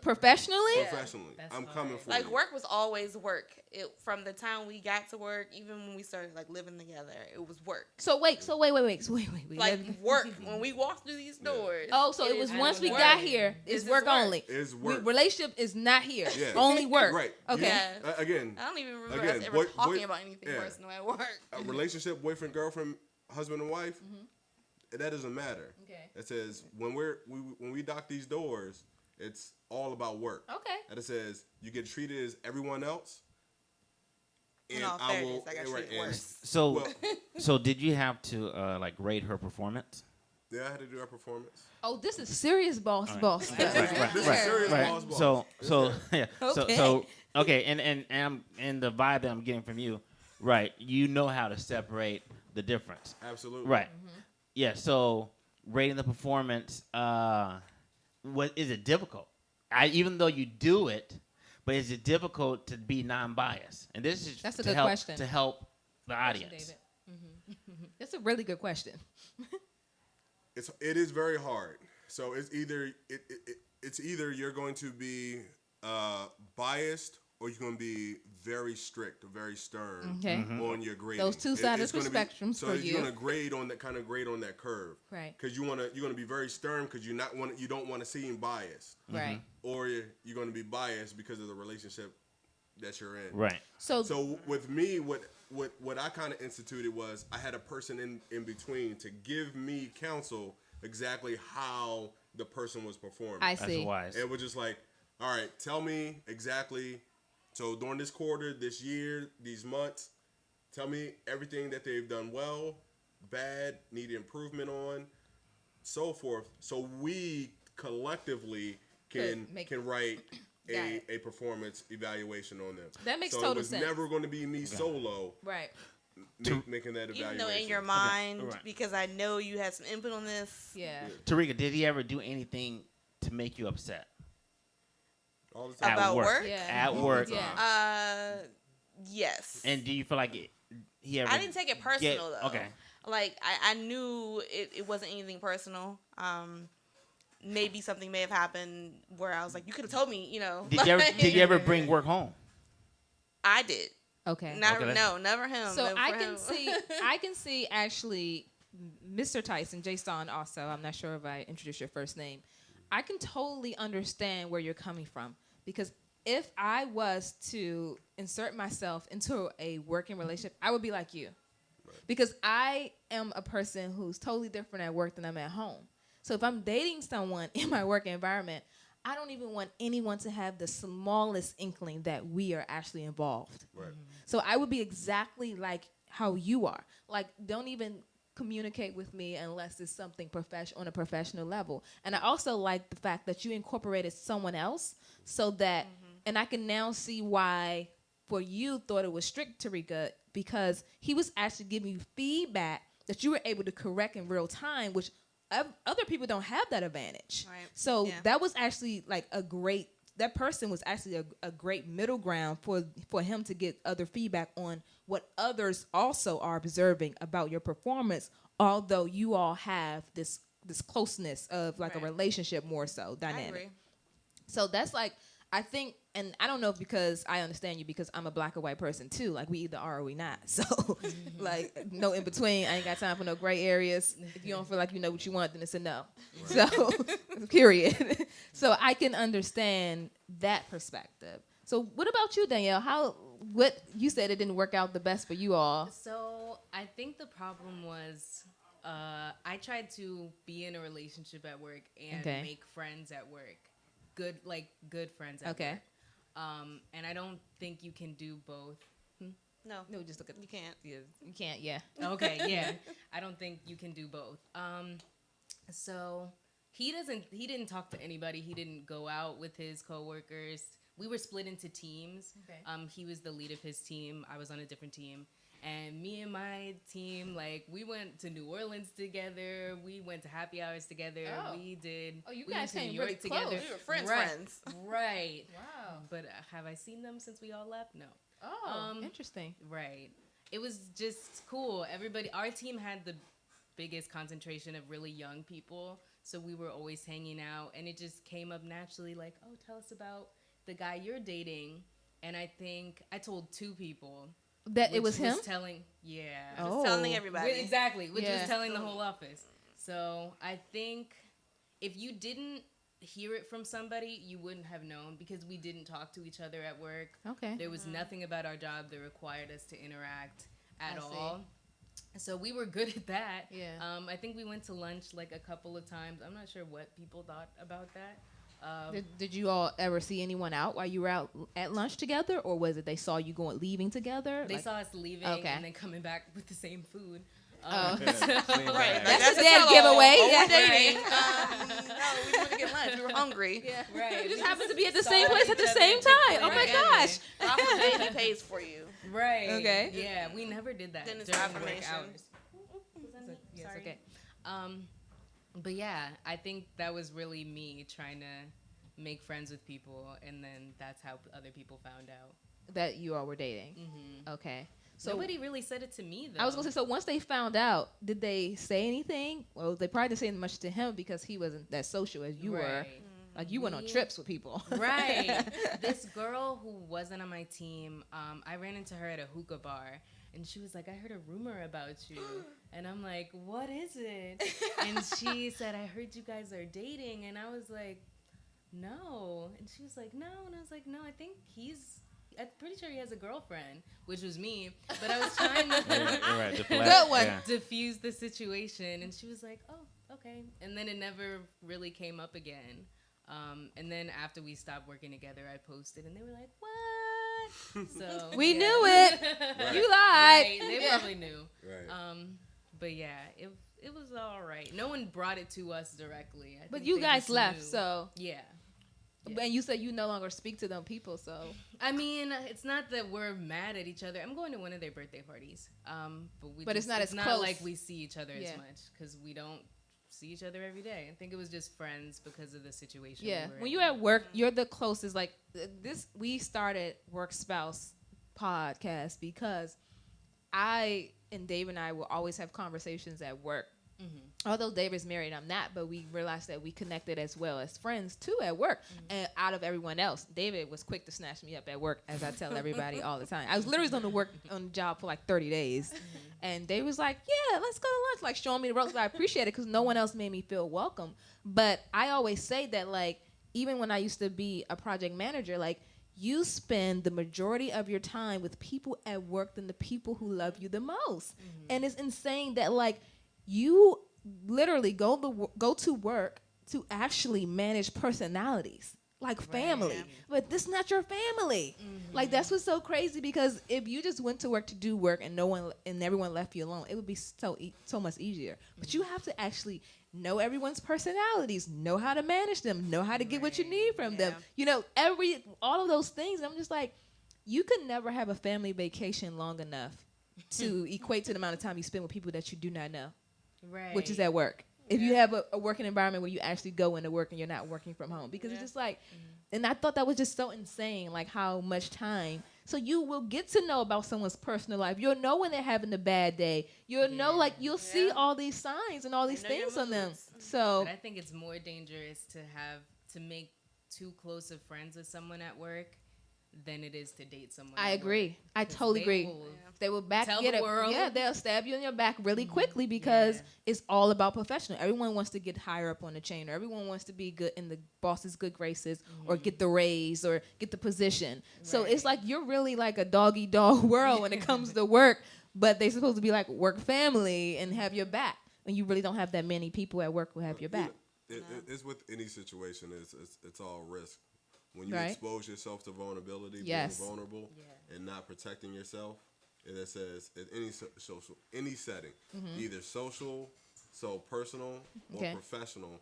Professionally? professionally, That's I'm hard. coming for Like you. work was always work. From the time we got to work, even when we started like living together, it was work. So wait. Like work when we walked through these doors. Oh, so it was is once we work. got here, This it's is work work. only. It's work. Relationship is not here. Yeah. Only work. Right. Okay. Yeah. Again, I don't even remember Again, us ever talking boy- about anything yeah. personal at work. a relationship, boyfriend, girlfriend, husband, and wife. That doesn't matter. Okay. It says when we dock these doors, it's all about work. Okay. And it says you get treated as everyone else. In all fairness, I got treated worse. So, Well, so did you have to like rate her performance? yeah, I had to do our performance. Oh, this is serious boss Right. stuff. This is serious boss. So yeah. Okay. So okay, and I'm and the vibe that I'm getting from you, right? You know how to separate the difference, Absolutely. right? Yeah. So rating the performance, what is it difficult? Even though you do it, but is it difficult to be non-biased? And this is That's a to good help, question. to help the audience. That's a really good question. It is very hard. So it's either you're going to be biased or you're going to be very strict or very stern Okay. on your grading. Those two sides It's of the gonna spectrums so for you're you. going to grade on that curve. Right. Because you're gonna be very stern because you don't want to seem biased, Right. or you're going to be biased because of the relationship that you're in. Right. So with me, what I kind of instituted was I had a person in between to give me counsel exactly how the person was performing. I That's see. wise. It was just like, all right, tell me exactly. So during this quarter, this year, these months, Tell me everything that they've done well, bad, need improvement on, so forth. So we collectively can write a performance evaluation on them. That makes so total it was sense. never going to be me solo Right. making that evaluation. Even though in your mind, Right. because I know you had some input on this. Yeah. Tarika, did he ever do anything to make you upset? All the time. About work? Yeah. At work. Yeah. Yes. And do you feel like he ever? I didn't take it personal though. Okay. Like I knew it wasn't anything personal. Maybe something may have happened where I was like, you could have told me, Did you ever bring work home? I did. Okay. Never him. So Never I for can him. see, actually, Mr. Tyson, Jason also. I'm not sure if I introduced your first name. I can totally understand where you're coming from, because if I was to insert myself into a working relationship, I would be like you, because I am a person who's totally different at work than I'm at home. So if I'm dating someone in my work environment, I don't even want anyone to have the smallest inkling that we are actually involved. Right. So I would be exactly like how you are. Like, don't even communicate with me unless it's something on a professional level. And I also like the fact that you incorporated someone else, so that, and I can now see why for you thought it was strict, Tarika, because he was actually giving you feedback that you were able to correct in real time, which other people don't have that advantage. Right. So Yeah. that was actually like that person was actually a great middle ground for him to get other feedback on what others also are observing about your performance, although you all have this closeness of like a Right. relationship more so I dynamic. agree. So that's like, I think, and I don't know if because I understand you because I'm a black or white person too. Like, we either are or we not. So like, no in between. I ain't got time for no gray areas. If you don't feel like you know what you want, then it's a no. So period. So I can understand that perspective. So what about you, Danielle? What you said it didn't work out the best for you all. So I think the problem was I tried to be in a relationship at work and Okay. make friends at work. Good friends at Okay. work. And I don't think you can do both. No, No, just look at you can't. you can't. Yeah. Okay, yeah. I don't think you can do both. So he didn't talk to anybody. He didn't go out with his coworkers. We were split into teams. Okay. He was the lead of his team. I was on a different team. And me and my team, like, we went to New Orleans together. We went to happy hours together. Oh. We did. Oh, you we guys went to came New York really together. close. We were friends. Right. Wow. But have I seen them since we all left? No. Oh, interesting. Right. It was just cool. Our team had the biggest concentration of really young people. So we were always hanging out. And it just came up naturally, like, oh, tell us about the guy you're dating. And I think I told 2 people. That it was which him? telling, yeah. Oh. Just telling everybody. Exactly, which Yeah. was telling the whole office. So I think if you didn't hear it from somebody, you wouldn't have known, because we didn't talk to each other at work. Okay. There was nothing about our job that required us to interact at I see. all. So we were good at that. Yeah. I think we went to lunch like a couple of times. I'm not sure what people thought about that. Did you all ever see anyone out while you were out at lunch together, or was it they saw you leaving together? They Like- saw us leaving Okay. and then coming back with the same food. Oh. Clean Right. bag. That's a a dead tell-all. giveaway. Oh, Yeah. we're dating. No, we went to get lunch. We were hungry. Yeah. Right. We just We happened to be at the saw same place at the each other same at time. Chick-fil-A Oh my together. gosh. Rafa's baby pays for you. Right. Okay. Yeah, we never did that Then it's during work affirmation. hours. Yes, Sorry. okay. But yeah, I think that was really me trying to make friends with people, and then that's how other people found out. That you all were dating. Okay. So Nobody really said it to me, though. I was gonna say, so once they found out, did they say anything? Well, they probably didn't say much to him because he wasn't that social as you were. Right. Like, you went on Me- trips with people. Right. This girl who wasn't on my team, I ran into her at a hookah bar, and she was like, I heard a rumor about you. And I'm like, what is it? And she said, I heard you guys are dating. And I was like, no. And she was like, no. And I was like, no, I'm pretty sure he has a girlfriend, which was me. But I was trying to Right, Good one. Yeah. diffuse the situation. And she was like, oh, okay. And then it never really came up again. And then after we stopped working together, I posted, and they were like, what? So We yeah. knew it. Right. You lied. Right, they probably knew. Right. But yeah, it was all right. No one brought it to us directly. I But think you they guys just left, knew. so. Yeah. And you said you no longer speak to them people, so. I mean, it's not that we're mad at each other. I'm going to one of their birthday parties. But it's not as not close. like we see each other as Yeah. much because we don't see each other every day. I think it was just friends because of the situation. Yeah, we were when in. you're at work, you're the closest. Like this, we started Work Spouse podcast because I and Dave and I will always have conversations at work. Although David's married, I'm not, but we realized that we connected as well as friends too at work. And out of everyone else, David was quick to snatch me up at work, as I tell everybody all the time. I was literally on the job for like 30 days, and David was like, "Yeah, let's go to lunch," like showing me the ropes. I appreciate it because no one else made me feel welcome. But I always say that, like, even when I used to be a project manager, like, you spend the majority of your time with people at work than the people who love you the most. And it's insane that, like, you literally go to work to actually manage personalities like family. Yeah. But this is not your family. Like, that's what's so crazy, because if you just went to work to do work and everyone left you alone, it would be so much easier. But you have to actually know everyone's personalities, know how to manage them, know how to get what you need from them. You know, all of those things. I'm just like, you could never have a family vacation long enough to equate to the amount of time you spend with people that you do not know, right. which is at work. If you have a working environment where you actually go into work and you're not working from home, because it's just like, and I thought that was just so insane, like how much time. So you will get to know about someone's personal life. You'll know when they're having a bad day. You'll know, like, you'll see all these signs and all these know your things on them. moods. So But I think it's more dangerous to make too close of friends with someone at work than it is to date someone. I at agree. work. I 'Cause totally they agree. will They will tell the world. Yeah, they'll stab you in your back really quickly, because Yeah. it's all about professional. Everyone wants to get higher up on the chain, or everyone wants to be good in the boss's good graces, or get the raise, or get the position. So it's like you're really like a dog-eat-dog world when it comes to work, but they're supposed to be like work family and have your back. And you really don't have that many people at work who have your back. It's with any situation. It's all risk. When you Right. expose yourself to vulnerability, Yes. being vulnerable, and not protecting yourself, it says in any setting, either social, so personal, or Okay. professional.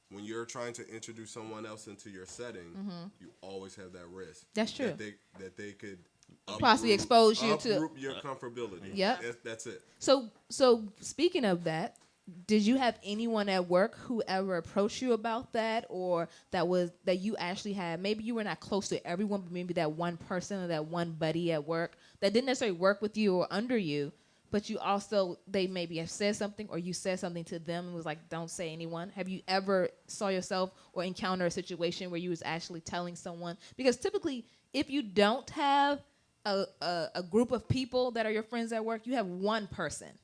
When you're trying to introduce someone else into your setting, you always have that risk. That's true. That they could Possibly expose you to- uproot your comfortability. Yep. That's it. So speaking of that, did you have anyone at work who ever approached you about that, or that you actually had? Maybe you were not close to everyone, but maybe that one person or that one buddy at work that didn't necessarily work with you or under you, but they maybe have said something, or you said something to them and was like, "Don't say anyone." Have you ever saw yourself or encounter a situation where you was actually telling someone? Because typically, if you don't have a group of people that are your friends at work, you have one person.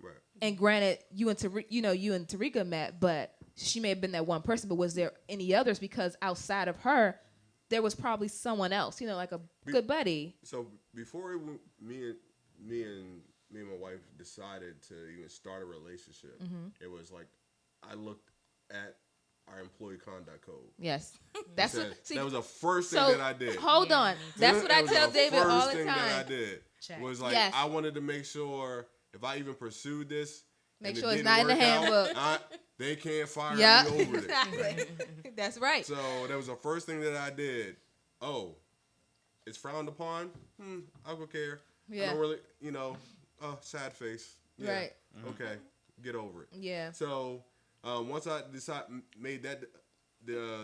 Right. And granted, you and Tarika met, but she may have been that one person. But was there any others? Because outside of her, there was probably someone else, like a good buddy. So before me and my wife decided to even start a relationship, it was like I looked at our employee conduct code. Yes, that's That what. was the first thing so that I did. hold on, that's what I That was tell the David all first the thing that I time. did Check. was like Yes. I wanted to make sure if I even pursued this, Make and it sure it's didn't not in the work out, handbook. they can't fire Yeah, me over this. exactly. That's right. So that was the first thing that I did. Oh, it's frowned upon? I don't care. Yeah. I don't really, sad face. Yeah. Right. Okay, get over it. Yeah. So once I made that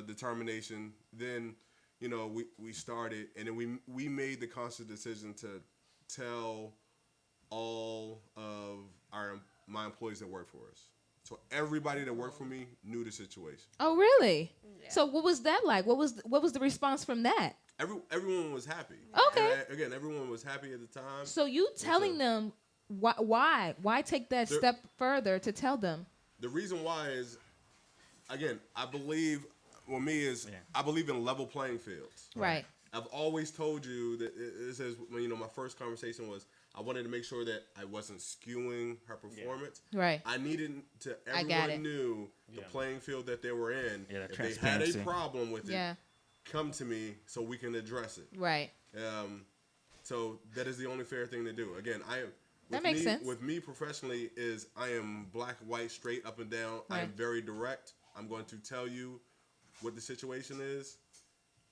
determination, then we started, and then we made the conscious decision to tell all of my employees that work for us. So everybody that worked for me knew the situation. Oh, really? Yeah. So what was that like? What was the response from that? Everyone was happy. Okay. And again, everyone was happy at the time. So you telling them why take that step further to tell them? The reason why is, again, I believe in level playing fields. Right. I've always told you that it says when my first conversation was I wanted to make sure that I wasn't skewing her performance. Right. I needed to I got it. everyone knew the playing field that they were in. Yeah, if they had a transparency. problem with it, Yeah. come to me so we can address it. Right. So that is the only fair thing to do. Again, That makes sense. With me professionally is I am black, white, straight, up and down. I am Right. very direct. I'm going to tell you what the situation is,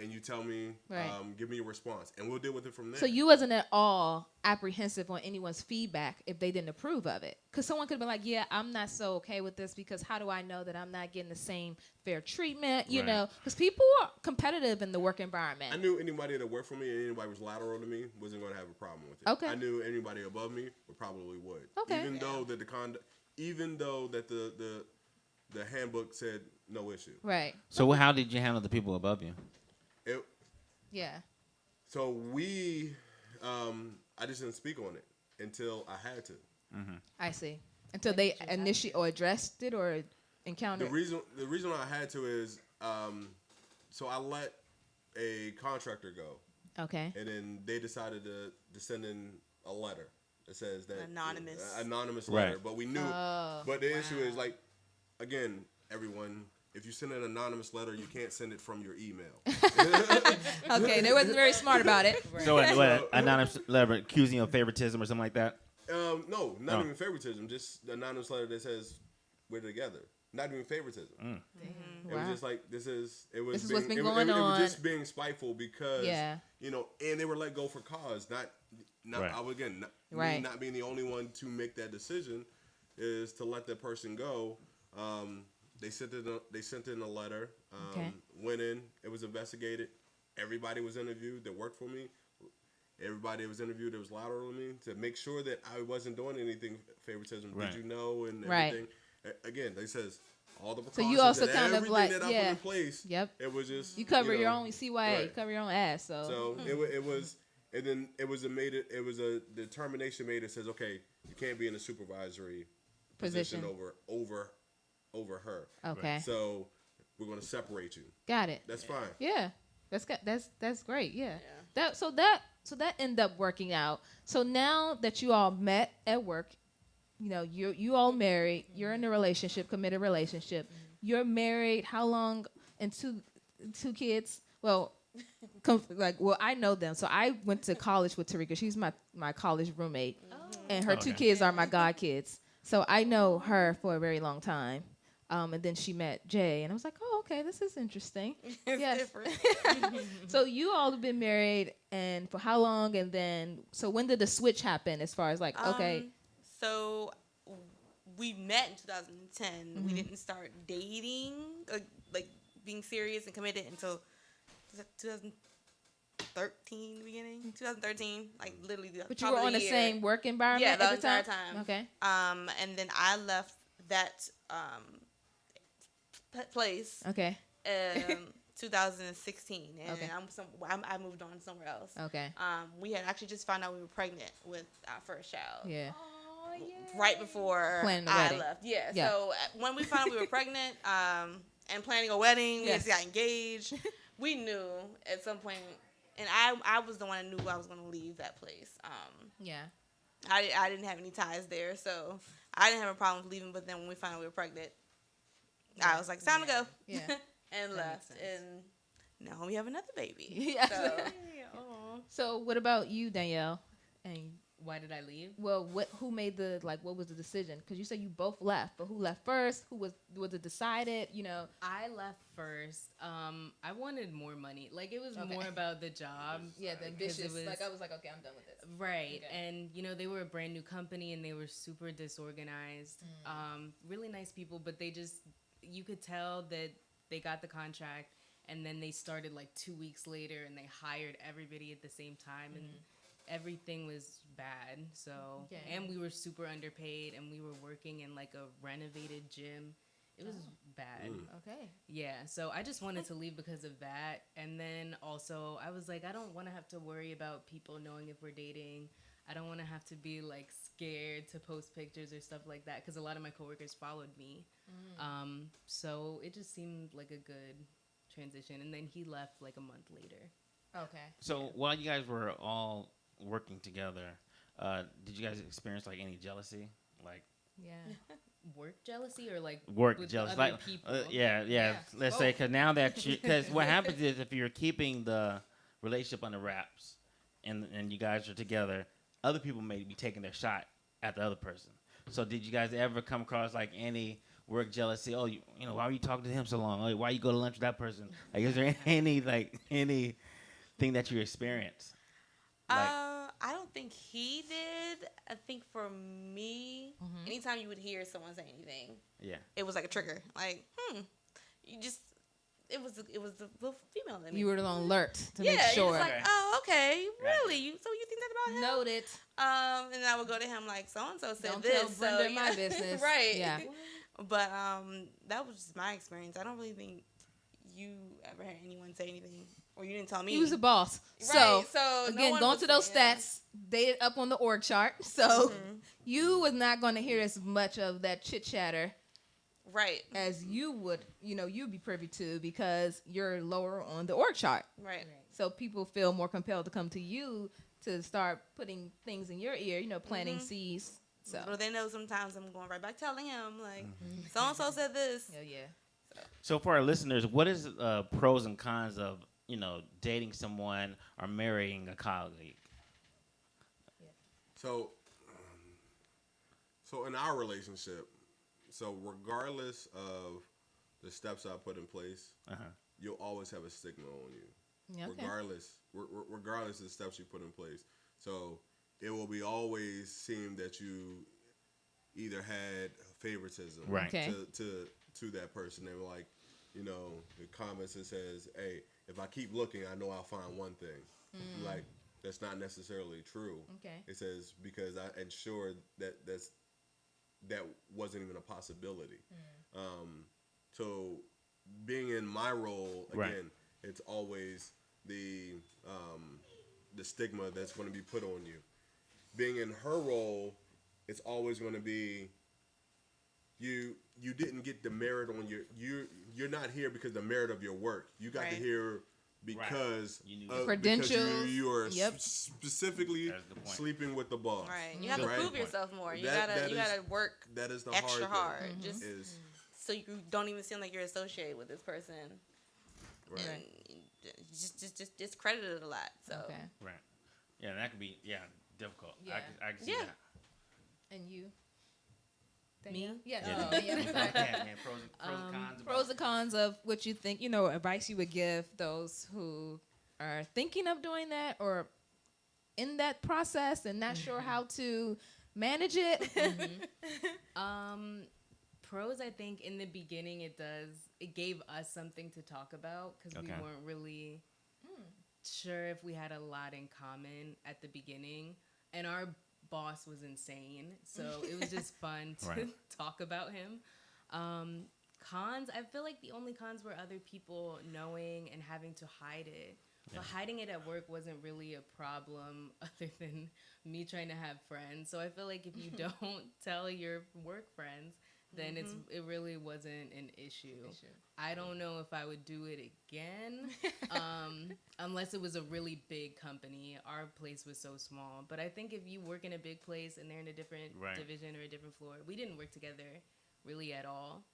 and you tell me, Right. give me a response, and we'll deal with it from there. So you wasn't at all apprehensive on anyone's feedback if they didn't approve of it, because someone could have been like, "Yeah, I'm not so okay with this because how do I know that I'm not getting the same fair treatment?" You Right. know, because people are competitive in the work environment. I knew anybody that worked for me and anybody was lateral to me wasn't going to have a problem with it. Okay. I knew anybody above me probably would. Okay. Even though that the handbook said no issue. Right. So how did you handle the people above you? It, Yeah. so I just didn't speak on it until I had to. I see. Until they initiate or addressed it or encountered. The reason I had to is so I let a contractor go, Okay. and then they decided to send in a letter that says that anonymous Right. letter. But we knew. Oh, But the issue is like, again, everyone. If you send an anonymous letter, you can't send it from your email. Okay, they wasn't very smart about it. So what, anonymous letter accusing you of favoritism or something like that? No, not Oh. even favoritism. Just an anonymous letter that says we're together. Not even favoritism. It was Wow. just like this is what's been going It on. was just being spiteful because Yeah. and they were let go for cause. Not Right. I would again me Right. not being the only one to make that decision is to let that person go. They sent in a letter. Okay. Went in. It was investigated. Everybody was interviewed that worked for me. Everybody was interviewed that was lateral to me to make sure that I wasn't doing anything favoritism. Right. Did you know and Right. everything? Again, they says all the So precautions you also and kind of everything like- that I yeah. put in place. Yep. It was just You cover your know, own CYA. You right. cover your own ass. So. So it was, and then it was a determination made that says, okay, you can't be in a supervisory position over her. Okay. So we're going to separate you. Got it. That's fine. Yeah. That's great. Yeah. Yeah. So that ended up working out. So now that you all met at work, you all married. You're in a relationship, committed relationship. You're married. How long? And two kids. Well, I know them. So I went to college with Tarika. She's my college roommate, and her two Okay. kids are my god kids. So I know her for a very long time. And then she met Jay, and I was like, oh, okay, this is interesting. It's Yes. different. So you all have been married, and for how long? And then, so when did the switch happen? As far as like, okay, So we met in 2010. Mm-hmm. We didn't start dating, like being serious and committed until 2013 beginning. 2013, like literally. but you were on the same work environment Yeah, at the the entire time. time. Okay, And then I left that place okay, 2016, and Okay. I moved on somewhere else. okay, We had actually just found out we were pregnant with our first child. yeah, Right before Planning the I wedding. left. Yeah. Yeah. So when we found out we were pregnant and planning a wedding, we Yes. just got engaged. We knew at some point, and I was the one that knew I was going to leave that place. yeah, I didn't have any ties there, so I didn't have a problem with leaving. But then when we found out we were pregnant, I was like, it's time to go. Yeah. And That left. makes sense. And now we have another baby. Yes. So, So what about you, Danielle? And Why did I leave? well, who made what was the decision? Because you said you both left, but who left first? Who was it decided? I left first. I wanted more money. Like, it was Okay. more about the job. Yeah, the 'cause ambitious. it was- I was like, okay, I'm done with this. Right. Okay. And, they were a brand new company and they were super disorganized. Really nice people, but you could tell that they got the contract and then they started like 2 weeks later and they hired everybody at the same time and everything was bad. So, Okay. and we were super underpaid and we were working in like a renovated gym. It was bad. Okay. Yeah, so I just wanted to leave because of that. And then also, I was like, I don't want to have to worry about people knowing if we're dating. I don't want to have to be like scared to post pictures or stuff like that because a lot of my coworkers followed me. So it just seemed like a good transition. And then he left like a month later. Okay. So while you guys were all working together, did you guys experience like any jealousy? Like Yeah. Work jealousy or like work with jealousy? other Like people? yeah. Let's say because now that because what happens is if you're keeping the relationship under wraps, and you guys are together, other people may be taking their shot at the other person. So did you guys ever come across like any work jealousy? Oh, you know, why are you talking to him so long? Oh, why you go to lunch with that person? Like, is there anything that you experienced? Like, I don't think he did. I think for me, anytime you would hear someone say anything, yeah, it was like a trigger. Like, you just, it was the female in me. You were on alert to yeah, make sure. you're just like, Okay. oh, okay, Gotcha. really? So you think that about him? Noted. And I would go to him like, so and so said Don't this. tell Brenda so, you my know, business. right? Yeah. But that was just my experience. I don't really think you ever had anyone say anything, or you didn't tell me. He was a boss. Right, So, so no again, one going was to those saying- stats, they up on the org chart. So you was not going to hear as much of that chit chatter Right. as you would, you'd be privy to because you're lower on the org chart. Right. So people feel more compelled to come to you to start putting things in your ear, planting seeds. So, But they know sometimes I'm going right back telling him like, so and so said this. hell yeah. so for our listeners, what is pros and cons of dating someone or marrying a colleague? So, so in our relationship, so regardless of the steps I put in place, you'll always have a stigma on you. Yeah, okay. Regardless of the steps you put in place. So it will be always seem that you either had favoritism Right. Okay. to that person. They were like, the comments that says, hey, if I keep looking, I know I'll find one thing. Like, that's not necessarily true. Okay. It says, because I ensured that that wasn't even a possibility. So being in my role, again, Right. it's always the stigma that's going to be put on you. Being in her role, it's always going to be you didn't get the merit on you're not here because the merit of your work. You got to Right. here because You knew of, credentials. because you are Yep. specifically That's the point. sleeping with the boss. Right. You have to Right. prove yourself more. You That gotta is- work That is the extra hard hard. thing. Just Is so you don't even seem like you're associated with this person. right. And just discredited a lot. So Okay. Right. Yeah, that could be difficult. Yeah. I can see Yeah. that. And you? Me? Yes. Yeah. Oh, yeah. Yeah, man. Pros and cons. about Pros and cons of what you think, advice you would give those who are thinking of doing that or in that process and not sure how to manage it. Pros, I think in the beginning it gave us something to talk about because we Okay. weren't really sure if we had a lot in common at the beginning, and our boss was insane, so it was just fun to Right. talk about him. Cons, I feel like the only cons were other people knowing and having to hide it. But hiding it at work wasn't really a problem other than me trying to have friends. So I feel like if you don't tell your work friends, then it really wasn't an issue. I don't know if I would do it again unless it was a really big company. Our place was so small. But I think if you work in a big place and they're in a different Right. division or a different floor, we didn't work together really at all.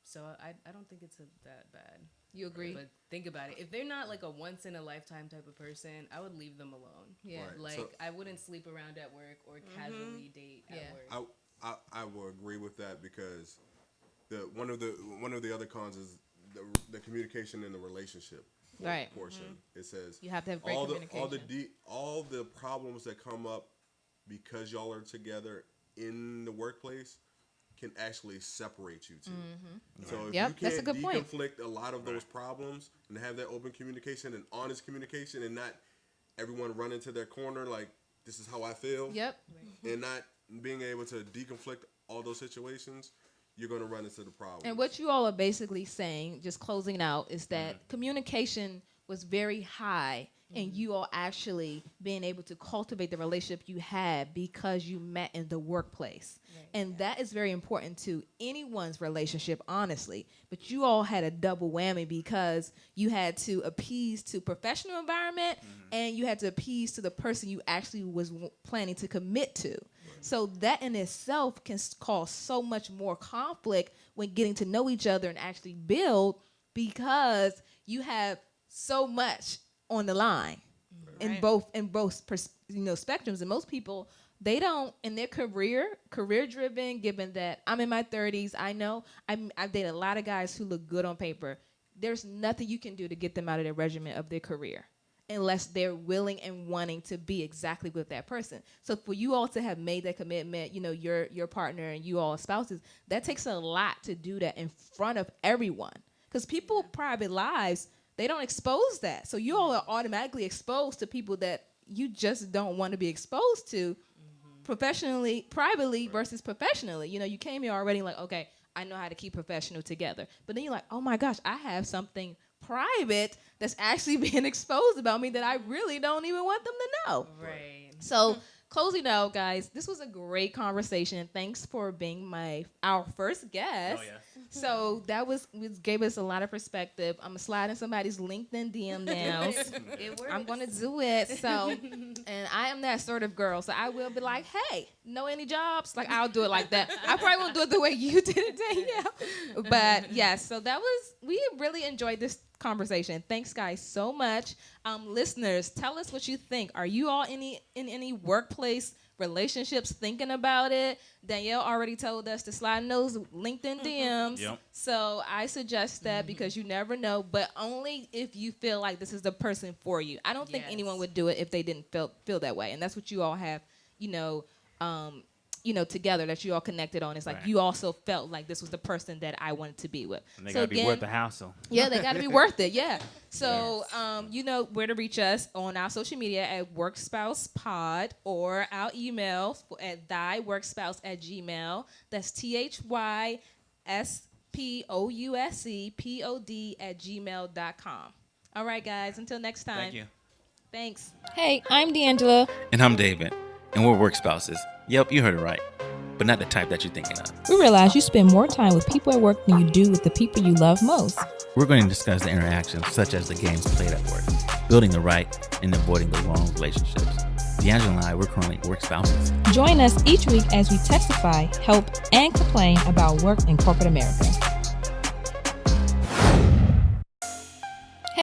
So I don't think it's that bad. You agree? But think about it. If they're not like a once in a lifetime type of person, I would leave them alone. Yeah. Right. Like So- I wouldn't sleep around at work or casually date Yeah. at work. I will agree with that because one of the other cons is the communication in the relationship Right. portion. It says You have to have great communication. all the problems that come up because y'all are together in the workplace can actually separate you two. So if Yep, you that's a can't good point. deconflict a lot of those problems and have that open communication and honest communication and not everyone run into their corner like this is how I feel Yep. and not being able to deconflict all those situations, you're going to run into the problem. And what you all are basically saying, just closing out, is that communication was very high and you all actually being able to cultivate the relationship you had because you met in the workplace. And that is very important to anyone's relationship, honestly. But you all had a double whammy because you had to appease to professional environment and you had to appease to the person you actually was planning to commit to. So that in itself can cause so much more conflict when getting to know each other and actually build because you have so much on the line. in both spectrums. And most people, they don't, in their career driven, given that I'm in my 30s, I know I've dated a lot of guys who look good on paper. There's nothing you can do to get them out of their regimen of their career unless they're willing and wanting to be exactly with that person. So for you all to have made that commitment, your partner and you all spouses, that takes a lot to do that in front of everyone. Because people private lives, they don't expose that. So you all are automatically exposed to people that you just don't want to be exposed to professionally, privately versus professionally. You came here already like, okay, I know how to keep professional together. But then you're like, oh my gosh, I have something private that's actually being exposed about me that I really don't even want them to know. Right. So closing out, guys, this was a great conversation. Thanks for being our first guest. Oh, yeah. So that gave us a lot of perspective. I'm sliding somebody's LinkedIn DM now. It works. I'm gonna do it. So, and I am that sort of girl. So I will be like, hey, know any jobs? Like I'll do it like that. I probably won't do it the way you did it, Danielle. But yes, so we really enjoyed this conversation. Thanks, guys, so much. Listeners, tell us what you think. Are you all in any workplace relationships thinking about it? Danielle already told us to slide in those LinkedIn DMs. Yep. So I suggest that because you never know, but only if you feel like this is the person for you. I don't think anyone would do it if they didn't feel that way. And that's what you all have, together, that you all connected on. It's like you also felt like this was the person that I wanted to be with. And they gotta be worth the hassle. Yeah, they gotta be worth it. Yeah. So, you know where to reach us on our social media at WorkSpousePod or our email at thyworkspouse@gmail. That's THYSPOUSEPOD@gmail.com. All right, guys. Until next time. Thank you. Thanks. Hey, I'm D'Angela. And I'm David. And we're work spouses. Yep, you heard it right. But not the type that you're thinking of. We realize you spend more time with people at work than you do with the people you love most. We're going to discuss the interactions such as the games played at work, building the right and avoiding the wrong relationships. D'Angela and I, we're currently work spouses. Join us each week as we testify, help, and complain about work in corporate America.